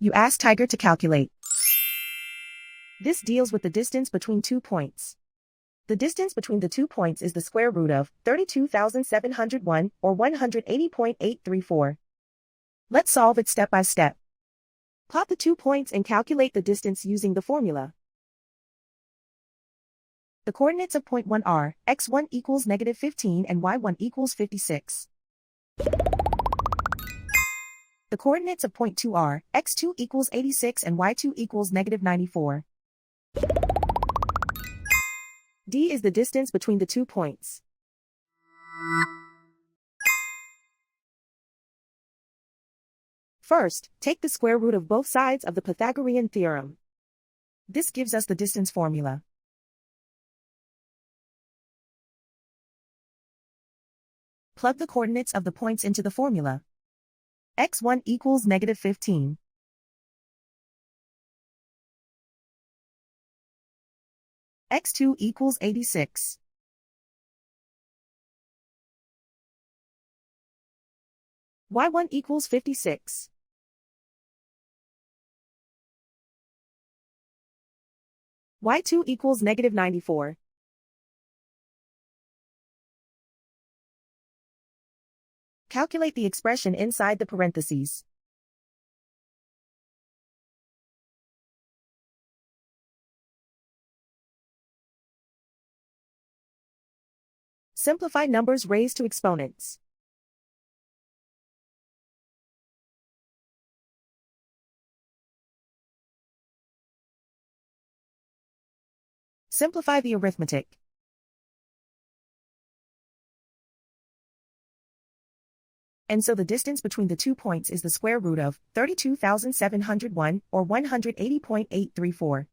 You ask Tiger to calculate. This deals with the distance between 2 points. The distance between the 2 points is the square root of 32,701, or 180.834. Let's solve it step by step. Plot the 2 points and calculate the distance using the formula. The coordinates of point 1 are x1 equals -15 and y1 equals 56. The coordinates of point 2 are x2 equals 86 and y2 equals -94. D is the distance between the 2 points. First, take the square root of both sides of the Pythagorean theorem. This gives us the distance formula. Plug the coordinates of the points into the formula. x1 equals -15. x2 equals 86. y1 equals 56. y2 equals -94. Calculate the expression inside the parentheses. Simplify numbers raised to exponents. Simplify the arithmetic. And so the distance between the 2 points is the square root of 32,701, or 180.834.